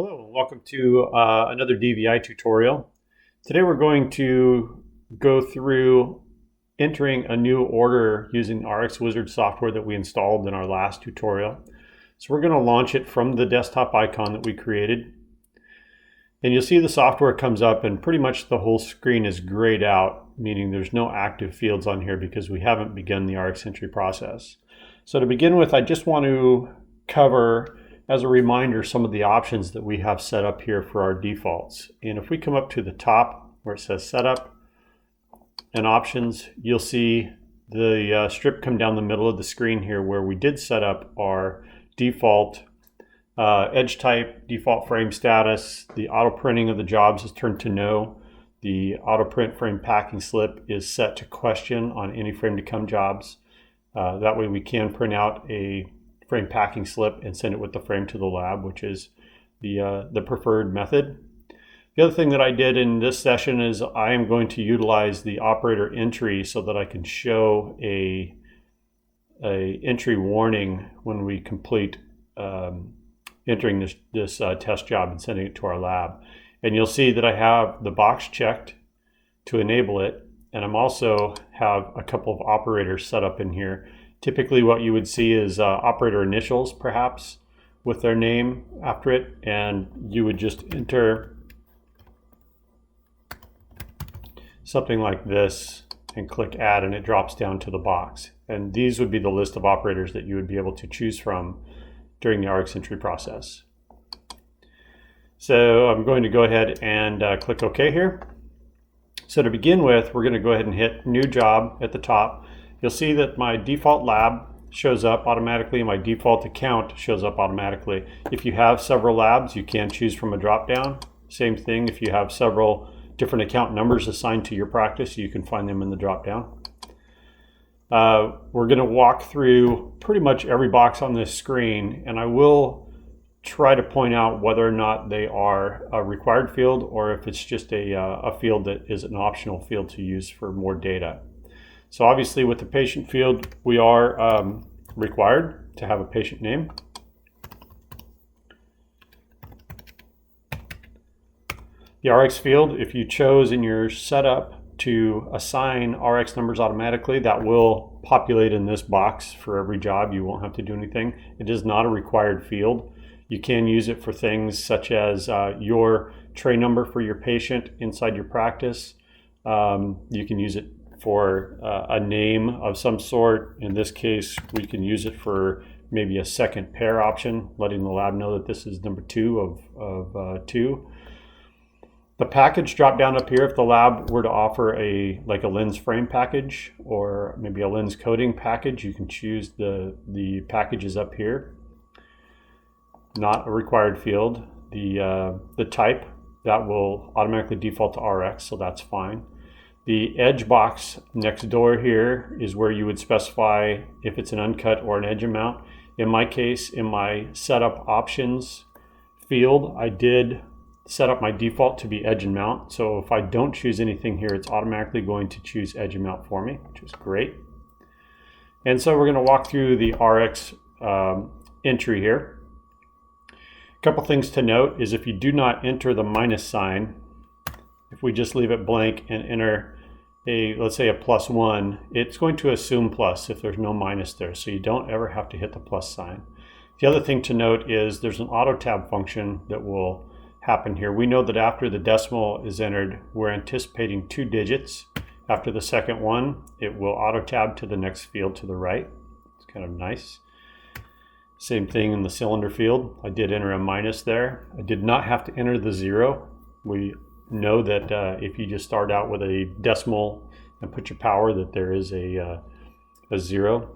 Hello, and welcome to another DVI tutorial. Today we're going to go through entering a new order using RxWizard software that we installed in our last tutorial. So we're going to launch it from the desktop icon that we created. And you'll see the software comes up and pretty much the whole screen is grayed out, meaning there's no active fields on here because we haven't begun the Rx entry process. So to begin with, I just want to cover as a reminder some of the options that we have set up here for our defaults. And if we come up to the top where it says setup and options, you'll see the strip come down the middle of the screen here where we did set up our default edge type, default frame status. The auto printing of the jobs is turned to no. The auto print frame packing slip is set to question on any frame to come jobs. That way we can print out a frame packing slip and send it with the frame to the lab, which is the preferred method. The other thing that I did in this session is I am going to utilize the operator entry so that I can show a entry warning when we complete entering this test job and sending it to our lab. And you'll see that I have the box checked to enable it, and I'm also have a couple of operators set up in here. Typically what you would see is operator initials perhaps with their name after it, and you would just enter something like this and click add and it drops down to the box. And these would be the list of operators that you would be able to choose from during the Rx entry process. So I'm going to go ahead and click OK here. So to begin with, we're going to go ahead and hit new job at the top. You'll see that my default lab shows up automatically and my default account shows up automatically. If you have several labs, you can choose from a drop-down. Same thing if you have several different account numbers assigned to your practice, you can find them in the drop-down. We're going to walk through pretty much every box on this screen, and I will try to point out whether or not they are a required field or if it's just a field that is an optional field to use for more data. So obviously with the patient field, we are required to have a patient name. The Rx field, if you chose in your setup to assign Rx numbers automatically, that will populate in this box for every job. You won't have to do anything. It is not a required field. You can use it for things such as your tray number for your patient inside your practice. You can use it for a name of some sort. In this case, we can use it for maybe a second pair option, letting the lab know that this is number 2 of 2. The package drop down up here, if the lab were to offer like a lens frame package or maybe a lens coating package, you can choose the packages up here. Not a required field. The type, that will automatically default to Rx, so that's fine. The edge box next door here is where you would specify if it's an uncut or an edge amount. In my case, in my setup options field, I did set up my default to be edge and mount. So if I don't choose anything here, it's automatically going to choose edge and mount for me, which is great. And so we're going to walk through the Rx entry here. A couple things to note is if you do not enter the minus sign, if we just leave it blank and enter let's say a +1, it's going to assume plus if there's no minus there, so you don't ever have to hit the plus sign. The other thing to note is there's an auto tab function that will happen here. We know that after the decimal is entered, we're anticipating 2 digits. After the second one, it will auto tab to the next field to the right. It's kind of nice. Same thing in the cylinder field. I did enter a minus there. I did not have to enter the 0. We know that if you just start out with a decimal and put your power, that there is a 0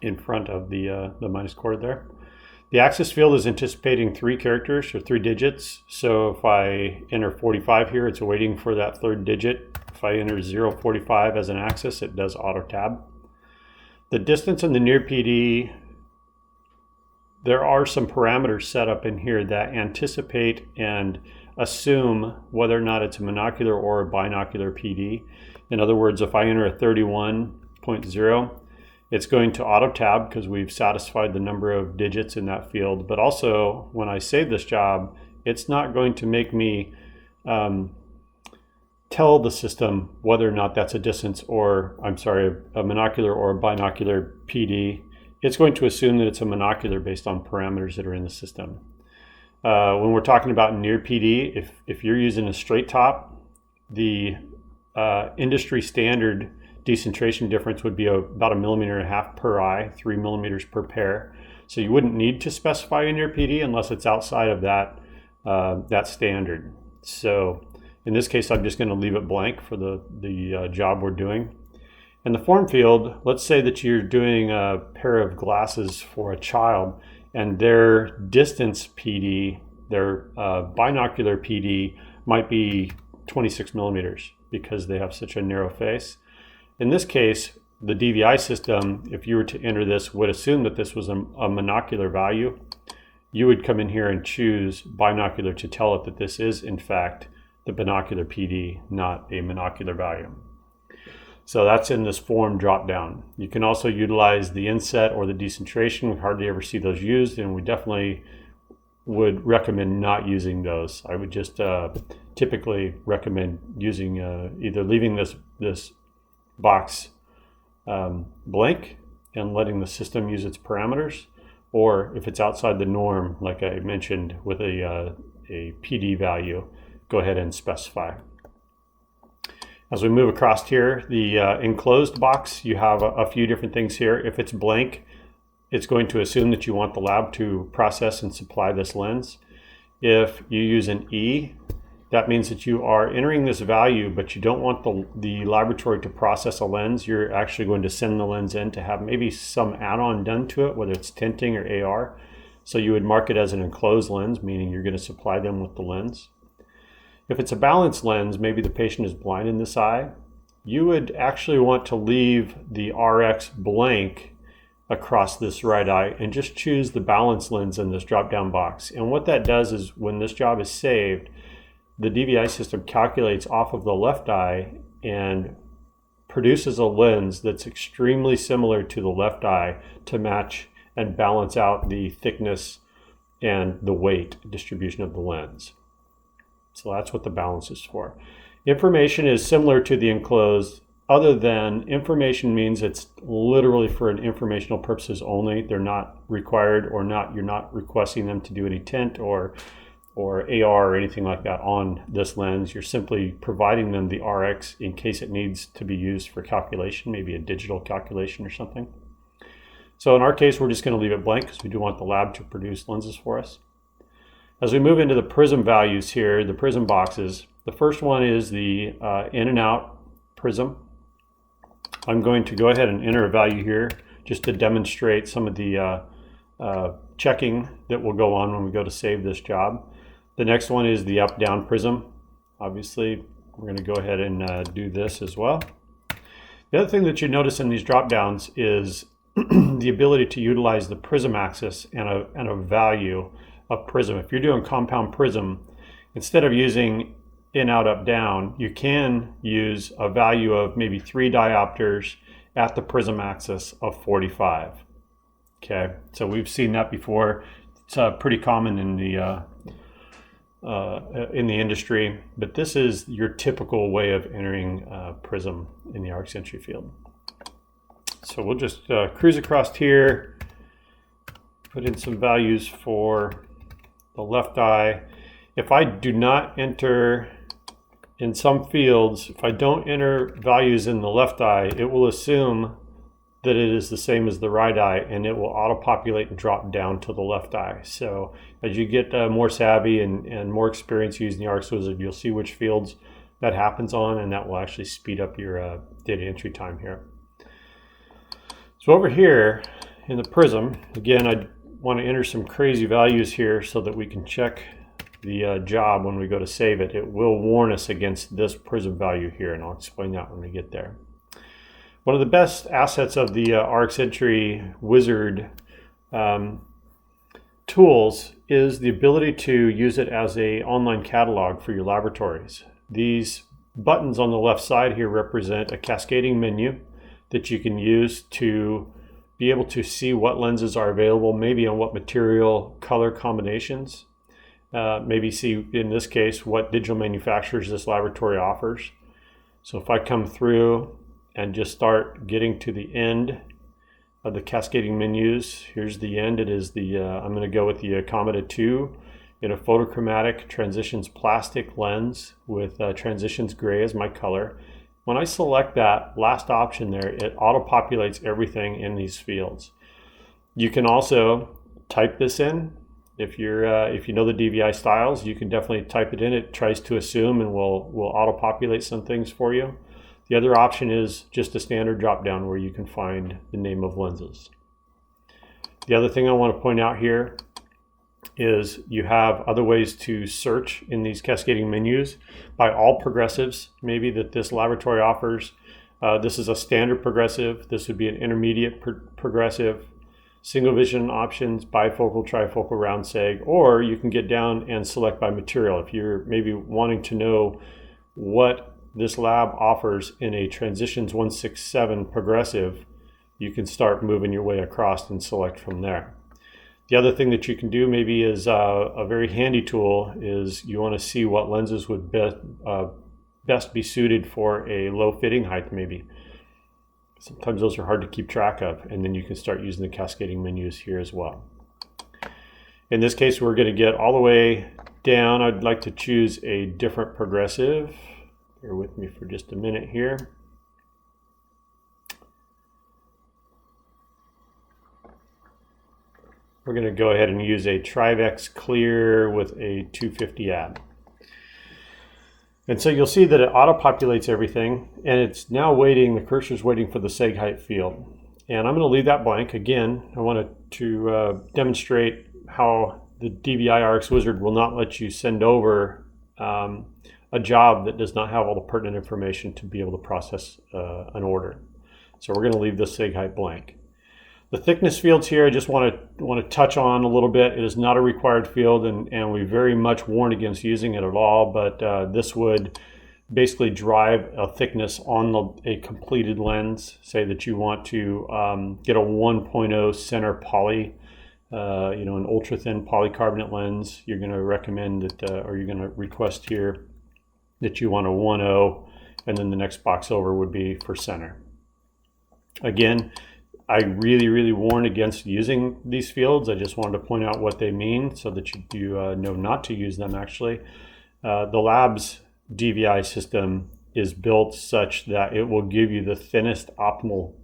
in front of the minus chord there. The axis field is anticipating 3 characters or 3 digits. So if I enter 45 here, it's waiting for that 3rd digit. If I enter 045 as an axis, it does auto tab. The distance in the near PD, there are some parameters set up in here that anticipate and assume whether or not it's a monocular or a binocular PD. In other words, if I enter a 31.0, It's going to auto tab because we've satisfied the number of digits in that field. But also, when I save this job, it's not going to make me tell the system whether or not that's a distance, or I'm sorry, a monocular or a binocular PD. It's going to assume that it's a monocular based on parameters that are in the system. When we're talking about near PD, if you're using a straight top, the industry standard decentration difference would be about 1.5 millimeters per eye, 3 millimeters per pair. So you wouldn't need to specify a near PD unless it's outside of that standard. So in this case, I'm just going to leave it blank for the job we're doing. In the form field, let's say that you're doing a pair of glasses for a child, and their distance PD, their binocular PD might be 26 millimeters because they have such a narrow face. In this case, the DVI system, if you were to enter this, would assume that this was a monocular value. You would come in here and choose binocular to tell it that this is, in fact, the binocular PD, not a monocular value. So that's in this form drop down. You can also utilize the inset or the decentration. We hardly ever see those used, and we definitely would recommend not using those. I would just typically recommend using either leaving this box blank and letting the system use its parameters, or if it's outside the norm, like I mentioned with a PD value, go ahead and specify. As we move across here, the enclosed box, you have a few different things here. If it's blank, it's going to assume that you want the lab to process and supply this lens. If you use an E, that means that you are entering this value, but you don't want the laboratory to process a lens. You're actually going to send the lens in to have maybe some add-on done to it, whether it's tinting or AR. So you would mark it as an enclosed lens, meaning you're going to supply them with the lens. If it's a balanced lens, maybe the patient is blind in this eye, you would actually want to leave the RX blank across this right eye and just choose the balanced lens in this drop-down box. And what that does is when this job is saved, the DVI system calculates off of the left eye and produces a lens that's extremely similar to the left eye to match and balance out the thickness and the weight distribution of the lens. So that's what the balance is for. Information is similar to the enclosed, other than information means it's literally for an informational purposes only. They're not required or not, you're not requesting them to do any tint or AR or anything like that on this lens. You're simply providing them the RX in case it needs to be used for calculation, maybe a digital calculation or something. So in our case, we're just going to leave it blank because we do want the lab to produce lenses for us. As we move into the prism values here, the prism boxes, the first one is the in and out prism. I'm going to go ahead and enter a value here just to demonstrate some of the checking that will go on when we go to save this job. The next one is the up-down prism. Obviously, we're going to go ahead and do this as well. The other thing that you notice in these drop-downs is the ability to utilize the prism axis and a value of prism. If you're doing compound prism, instead of using in, out, up, down, you can use a value of maybe 3 diopters at the prism axis of 45. Okay, so we've seen that before. It's pretty common in the industry, but this is your typical way of entering prism in the Rx entry field. So we'll just cruise across here, put in some values for the left eye. If I do not enter in some fields, if I don't enter values in the left eye, it will assume that it is the same as the right eye, and it will auto-populate and drop down to the left eye. So as you get more savvy and more experience using the RxWizard, you'll see which fields that happens on, and that will actually speed up your data entry time here. So over here in the prism, again, I want to enter some crazy values here so that we can check the job when we go to save it. It will warn us against this prism value here, and I'll explain that when we get there. One of the best assets of the RxWizard tools is the ability to use it as an online catalog for your laboratories. These buttons on the left side here represent a cascading menu that you can use to be able to see what lenses are available, maybe on what material color combinations. Maybe see, in this case, what digital manufacturers this laboratory offers. So if I come through and just start getting to the end of the cascading menus, here's the end. It is the, I'm going to go with the Cometa 2 in a photochromatic transitions plastic lens with transitions gray as my color. When I select that last option there, it auto-populates everything in these fields. You can also type this in. If you know the DVI styles, you can definitely type it in. It tries to assume and will auto-populate some things for you. The other option is just a standard drop-down where you can find the name of lenses. The other thing I want to point out here is you have other ways to search in these cascading menus by all progressives, maybe that this laboratory offers. This is a standard progressive. This would be an intermediate progressive. Single vision options, bifocal, trifocal, round seg, or you can get down and select by material. If you're maybe wanting to know what this lab offers in a Transitions 167 progressive, you can start moving your way across and select from there. The other thing that you can do maybe is a very handy tool is you want to see what lenses would best be suited for a low fitting height maybe. Sometimes those are hard to keep track of, and then you can start using the cascading menus here as well. In this case, we're going to get all the way down. I'd like to choose a different progressive. Bear with me for just a minute here. We're going to go ahead and use a Trivex Clear with a 250 add. And so you'll see that it auto-populates everything, and it's now waiting, the cursor's waiting for the seg height field. And I'm going to leave that blank. Again, I wanted to demonstrate how the DVI RxWizard will not let you send over a job that does not have all the pertinent information to be able to process an order. So we're going to leave the seg height blank. The thickness fields here, I just want to touch on a little bit. It is not a required field, and we very much warn against using it at all, but this would basically drive a thickness on a completed lens. Say that you want to get a 1.0 center poly, an ultra thin polycarbonate lens. You're going to recommend that, or you're going to request here that you want a 1.0, and then the next box over would be for center. Again, I really warn against using these fields. I just wanted to point out what they mean so that you know not to use them actually. The lab's DVI system is built such that it will give you the thinnest optimal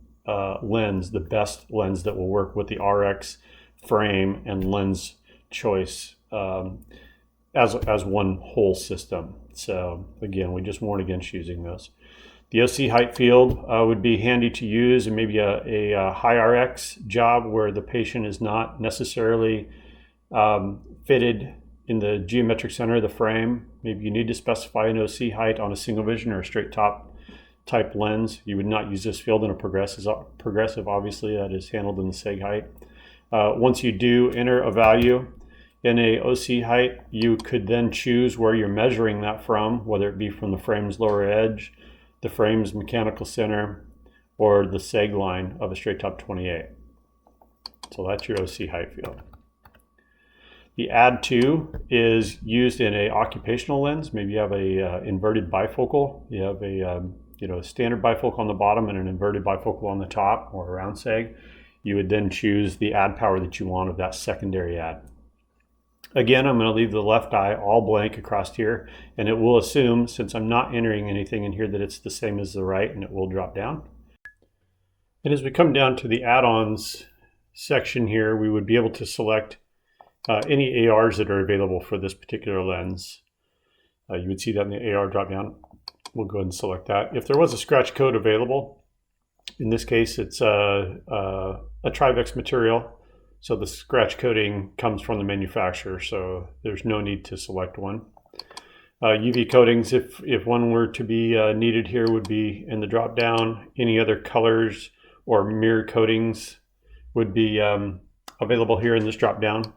lens, the best lens that will work with the RX frame and lens choice as one whole system. So again, we just warn against using those. The OC height field would be handy to use in maybe a high RX job where the patient is not necessarily fitted in the geometric center of the frame. Maybe you need to specify an OC height on a single vision or a straight top type lens. You would not use this field in a progressive obviously, that is handled in the seg height. Once you do enter a value in a OC height, you could then choose where you're measuring that from, whether it be from the frame's lower edge, the frame's mechanical center, or the seg line of a straight top 28. So that's your OC height field. The add to is used in a occupational lens. Maybe you have a inverted bifocal. You have a standard bifocal on the bottom and an inverted bifocal on the top, or a round seg. You would then choose the add power that you want of that secondary add. Again, I'm going to leave the left eye all blank across here, and it will assume, since I'm not entering anything in here, that it's the same as the right, and it will drop down. And as we come down to the add-ons section here, we would be able to select any ARs that are available for this particular lens. You would see that in the AR drop-down. We'll go ahead and select that. If there was a scratch code available, in this case it's a Trivex material. So the scratch coding comes from the manufacturer, so there's no need to select one. UV coatings, if one were to be needed here, would be in the drop down. Any other colors or mirror coatings would be available here in this drop down.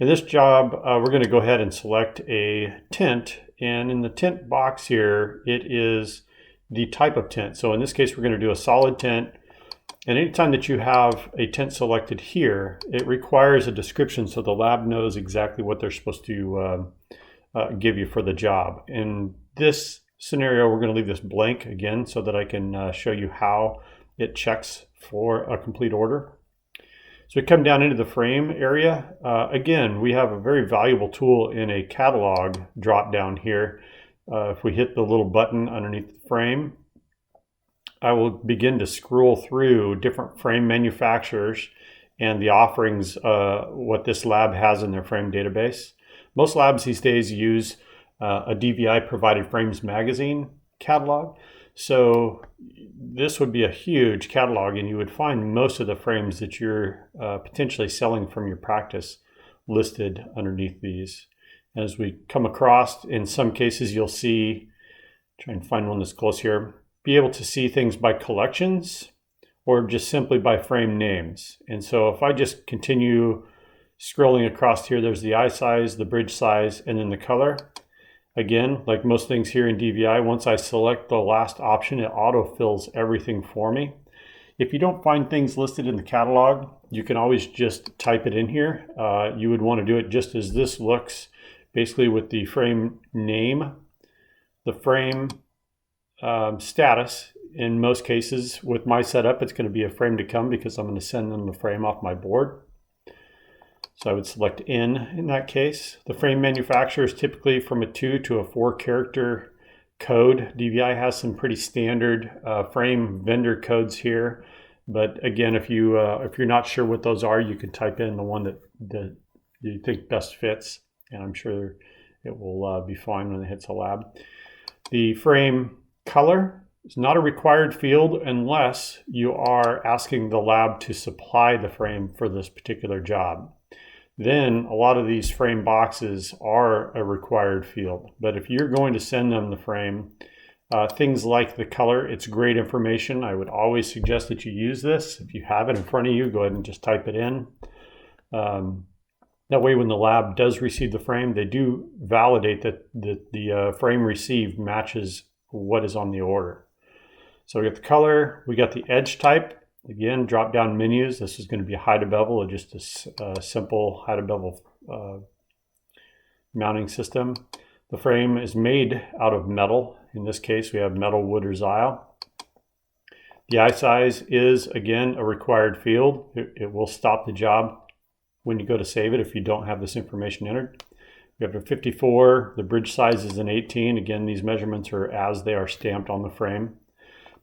In this job, we're going to go ahead and select a tint, and in the tint box here, it is the type of tint. So in this case, we're going to do a solid tint. And anytime that you have a tint selected here, it requires a description so the lab knows exactly what they're supposed to give you for the job. In this scenario, we're going to leave this blank again so that I can show you how it checks for a complete order. So we come down into the frame area. Again, we have a very valuable tool in a catalog drop down here. If we hit the little button underneath the frame, I will begin to scroll through different frame manufacturers and the offerings, what this lab has in their frame database. Most labs these days use a DVI provided frames magazine catalog. So this would be a huge catalog, and you would find most of the frames that you're potentially selling from your practice listed underneath these. As we come across, in some cases you'll see, try and find one that's close here, be able to see things by collections or just simply by frame names. And so if I just continue scrolling across here, there's the eye size, the bridge size, and then the color. Again, like most things here in DVI, once I select the last option, it auto-fills everything for me. If you don't find things listed in the catalog, you can always just type it in here. You would want to do it just as this looks, basically with the frame name, the frame status. In most cases, with my setup, it's going to be a frame to come because I'm going to send them the frame off my board. So I would select in that case. The frame manufacturer is typically from a 2 to a 4 character code. DVI has some pretty standard frame vendor codes here. But again, if you're not sure what those are, you can type in the one that you think best fits. And I'm sure it will be fine when it hits a lab. The frame color is not a required field unless you are asking the lab to supply the frame for this particular job. Then a lot of these frame boxes are a required field. But if you're going to send them the frame, things like the color, it's great information. I would always suggest that you use this. If you have it in front of you, go ahead and just type it in. That way when the lab does receive the frame, they do validate that the frame received matches what is on the order. So we got the color, we got the edge type. Again, drop down menus. This is going to be a high to bevel or just a simple high to bevel mounting system. The frame is made out of metal. In this case, we have metal, wood, or xyle. The eye size is, again, a required field. It will stop the job when you go to save it if you don't have this information entered. We have a 54. The bridge size is an 18. Again, these measurements are as they are stamped on the frame.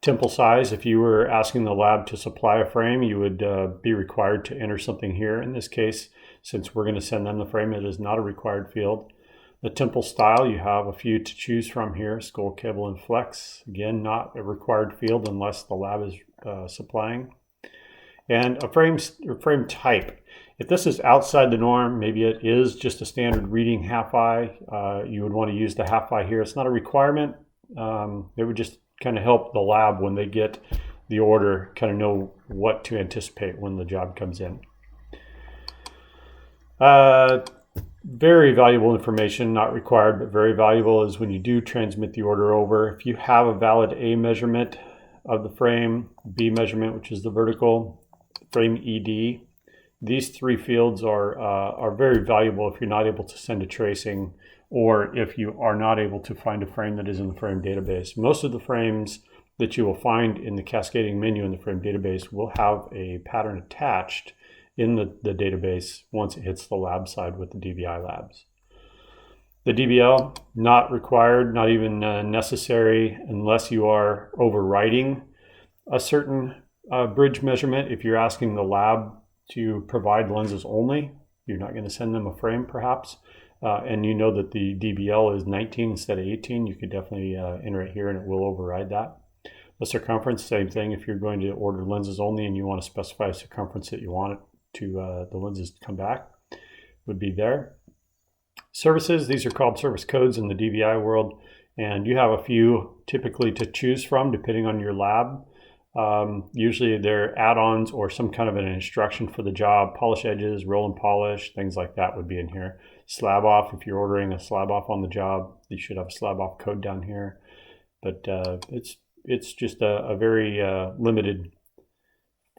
Temple size, if you were asking the lab to supply a frame, you would be required to enter something here. In this case, since we're going to send them the frame, it is not a required field. The temple style, you have a few to choose from here. Skull, cable, and flex. Again, not a required field unless the lab is supplying. And a frame type. If this is outside the norm, maybe it is just a standard reading half eye, you would want to use the half eye here. It's not a requirement. It would just kind of help the lab when they get the order kind of know what to anticipate when the job comes in. Very valuable information, not required, but very valuable is when you do transmit the order over. If you have a valid A measurement of the frame, B measurement, which is the vertical, frame ED, these three fields are very valuable if you're not able to send a tracing or if you are not able to find a frame that is in the frame database. Most of the frames that you will find in the cascading menu in the frame database will have a pattern attached in the database once it hits the lab side with the DVI labs. The DBL, not required, not even necessary unless you are overriding a certain bridge measurement. If you're asking the lab to provide lenses only, you're not going to send them a frame perhaps. And you know that the DBL is 19 instead of 18, you could definitely enter it here and it will override that. The circumference, same thing. If you're going to order lenses only and you want to specify a circumference that you want it to the lenses to come back, would be there. Services, these are called service codes in the DVI world, and you have a few typically to choose from depending on your lab. Usually they're add-ons or some kind of an instruction for the job. Polish edges, roll and polish, things like that would be in here. Slab off, if you're ordering a slab off on the job, you should have a slab off code down here. But it's just a very limited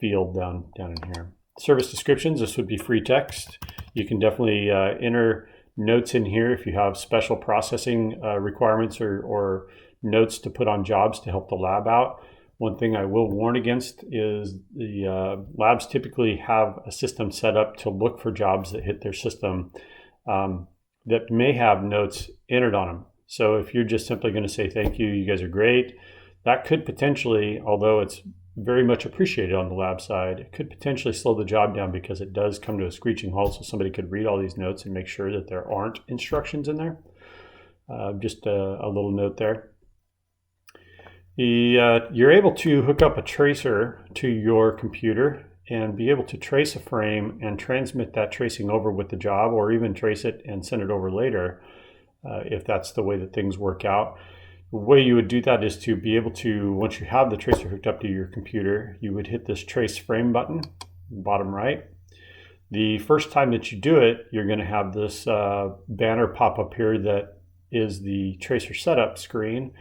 field down in here. Service descriptions, this would be free text. You can definitely enter notes in here if you have special processing requirements or notes to put on jobs to help the lab out. One thing I will warn against is the labs typically have a system set up to look for jobs that hit their system that may have notes entered on them. So if you're just simply going to say thank you, you guys are great, that could potentially, although it's very much appreciated on the lab side, it could potentially slow the job down because it does come to a screeching halt, so somebody could read all these notes and make sure that there aren't instructions in there. Just a little note there. You're able to hook up a tracer to your computer and be able to trace a frame and transmit that tracing over with the job, or even trace it and send it over later if that's the way that things work out. The way you would do that is to be able to, once you have the tracer hooked up to your computer, you would hit this trace frame button, bottom right. The first time that you do it, you're going to have this banner pop up here that is the tracer setup screen.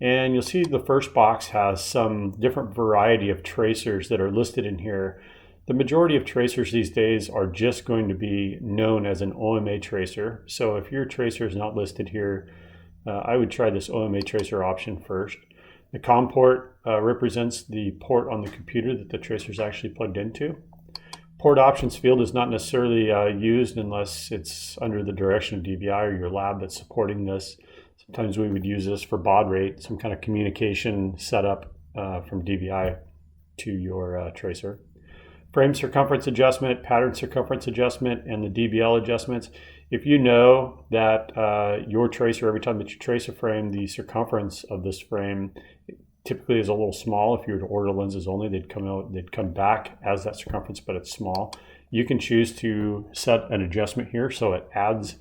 And you'll see the first box has some different variety of tracers that are listed in here. The majority of tracers these days are just going to be known as an OMA tracer. So if your tracer is not listed here, I would try this OMA tracer option first. The COM port represents the port on the computer that the tracer is actually plugged into. Port options field is not necessarily used unless it's under the direction of DVI or your lab that's supporting this. Sometimes we would use this for baud rate, some kind of communication setup from DVI to your tracer. Frame circumference adjustment, pattern circumference adjustment, and the DBL adjustments. If you know that your tracer, every time that you trace a frame, the circumference of this frame typically is a little small. If you were to order lenses only, they'd come back as that circumference, but it's small. You can choose to set an adjustment here so it adds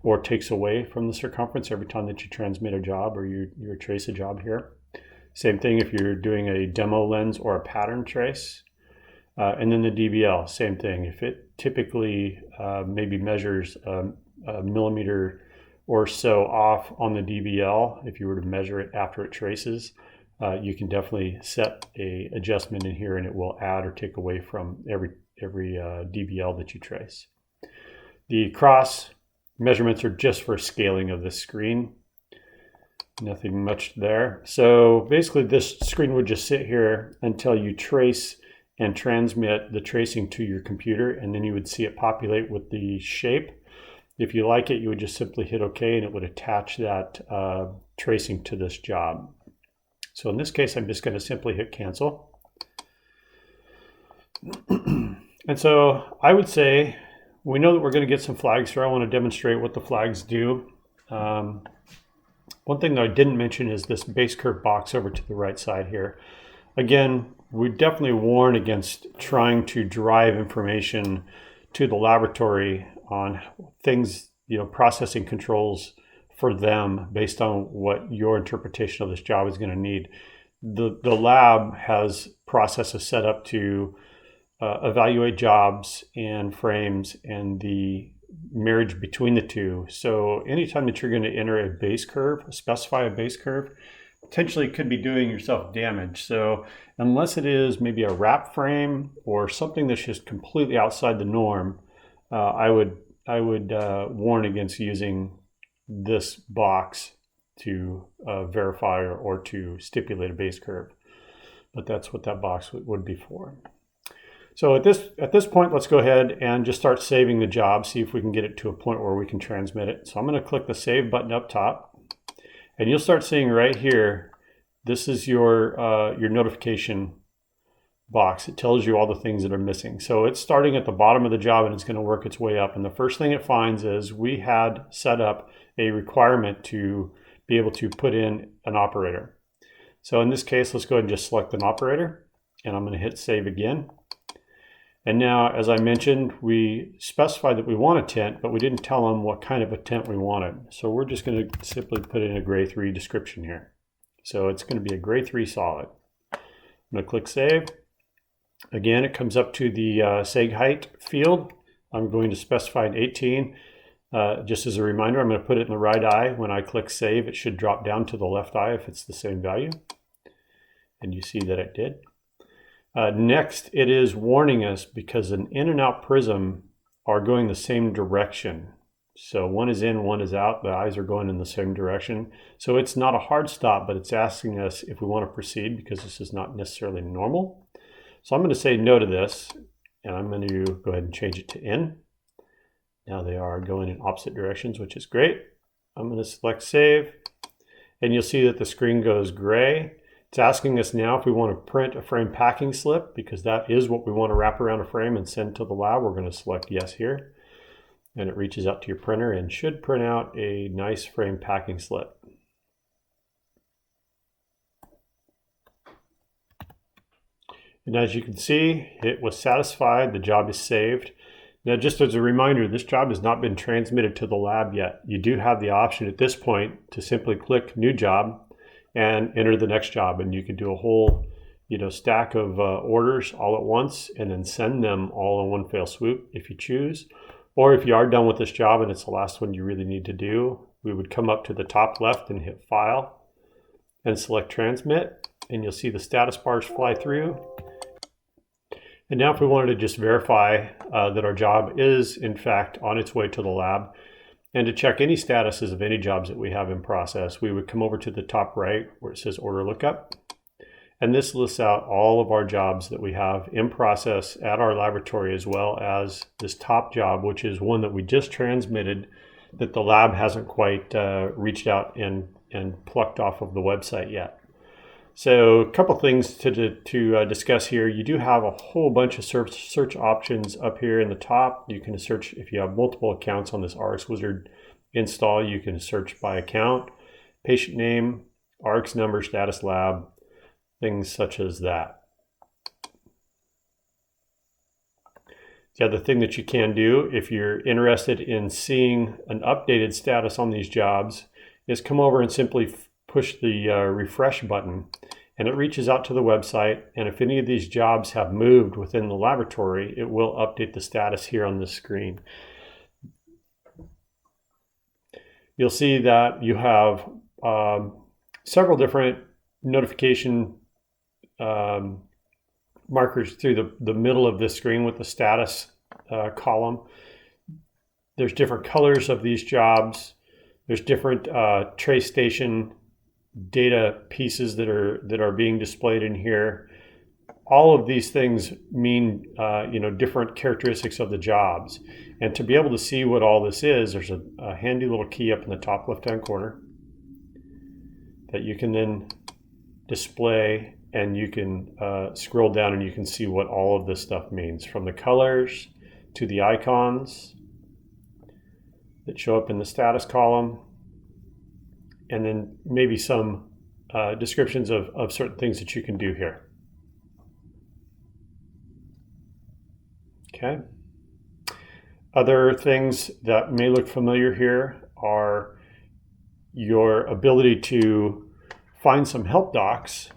or takes away from the circumference every time that you transmit a job or you trace a job here. Same thing if you're doing a demo lens or a pattern trace. And then the DBL, same thing. If it typically maybe measures a millimeter or so off on the DBL, if you were to measure it after it traces, you can definitely set a adjustment in here and it will add or take away from every DBL that you trace. The cross measurements are just for scaling of this screen. Nothing much there. So basically this screen would just sit here until you trace and transmit the tracing to your computer, and then you would see it populate with the shape. If you like it, you would just simply hit OK and it would attach that tracing to this job. So in this case, I'm just going to simply hit cancel. And so I would say we know that we're going to get some flags here. I want to demonstrate what the flags do. One thing that I didn't mention is this base curve box over to the right side here. Again, we definitely warn against trying to drive information to the laboratory on things, processing controls for them based on what your interpretation of this job is going to need. The lab has processes set up to evaluate jobs and frames and the marriage between the two. So anytime that you're going to enter a base curve, specify a base curve, potentially could be doing yourself damage. So unless it is maybe a wrap frame or something that's just completely outside the norm, I would warn against using this box to verify or to stipulate a base curve. But that's what that box would be for. So at this point, let's go ahead and just start saving the job, see if we can get it to a point where we can transmit it. So I'm going to click the Save button up top, and you'll start seeing right here, this is your notification box. It tells you all the things that are missing. So it's starting at the bottom of the job and it's going to work its way up. And the first thing it finds is we had set up a requirement to be able to put in an operator. So in this case, let's go ahead and just select an operator, and I'm going to hit Save again. And now, as I mentioned, we specified that we want a tint, but we didn't tell them what kind of a tint we wanted. So we're just going to simply put in a gray 3 description here. So it's going to be a gray 3 solid. I'm going to click Save. Again, it comes up to the seg height field. I'm going to specify an 18. Just as a reminder, I'm going to put it in the right eye. When I click Save, it should drop down to the left eye if it's the same value. And you see that it did. Next, it is warning us because an in and out prism are going the same direction. So one is in, one is out. The eyes are going in the same direction. So it's not a hard stop, but it's asking us if we want to proceed because this is not necessarily normal. So I'm going to say no to this, and I'm going to go ahead and change it to in. Now they are going in opposite directions, which is great. I'm going to select save, and you'll see that the screen goes gray. It's asking us now if we want to print a frame packing slip, because that is what we want to wrap around a frame and send to the lab. We're going to select yes here, and it reaches out to your printer and should print out a nice frame packing slip. And as you can see, it was satisfied. The job is saved. Now, just as a reminder, this job has not been transmitted to the lab yet. You do have the option at this point to simply click New Job and enter the next job. And you can do a whole stack of orders all at once and then send them all in one fell swoop if you choose. Or if you are done with this job and it's the last one you really need to do, we would come up to the top left and hit File and select Transmit. And you'll see the status bars fly through. And now if we wanted to just verify that our job is in fact on its way to the lab, and to check any statuses of any jobs that we have in process, we would come over to the top right where it says Order Lookup. And this lists out all of our jobs that we have in process at our laboratory, as well as this top job, which is one that we just transmitted that the lab hasn't quite reached out and plucked off of the website yet. So a couple things to discuss here. You do have a whole bunch of search options up here in the top. You can search if you have multiple accounts on this RxWizard install. You can search by account, patient name, Rx number, status lab, things such as that. The other thing that you can do if you're interested in seeing an updated status on these jobs is come over and simply push the refresh button, and it reaches out to the website, and if any of these jobs have moved within the laboratory, it will update the status here on this screen. You'll see that you have several different notification markers through the middle of this screen with the status column. There's different colors of these jobs. There's different trace station data pieces that are being displayed in here. All of these things mean different characteristics of the jobs. And to be able to see what all this is, there's a handy little key up in the top left-hand corner that you can then display, and you can scroll down and you can see what all of this stuff means, from the colors to the icons that show up in the status column, and then maybe some descriptions of certain things that you can do here. Okay. Other things that may look familiar here are your ability to find some help docs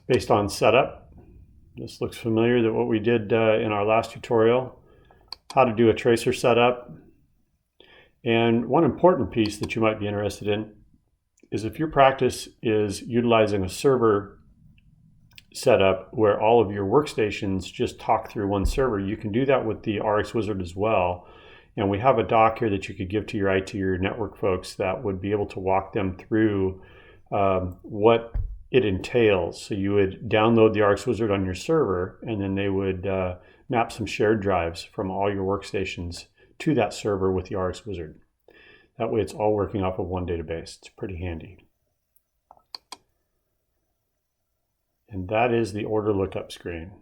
based on setup. This looks familiar to what we did in our last tutorial, how to do a tracer setup. And one important piece that you might be interested in is if your practice is utilizing a server setup where all of your workstations just talk through one server, you can do that with the RxWizard as well. And we have a doc here that you could give to your IT or your network folks that would be able to walk them through what it entails. So you would download the RxWizard on your server, and then they would map some shared drives from all your workstations to that server with the RxWizard. That way it's all working off of one database. It's pretty handy. And that is the order lookup screen.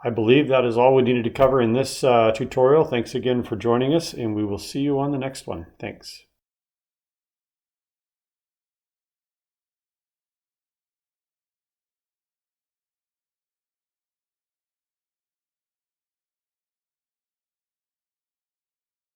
I believe that is all we needed to cover in this tutorial. Thanks again for joining us, and we will see you on the next one. Thanks.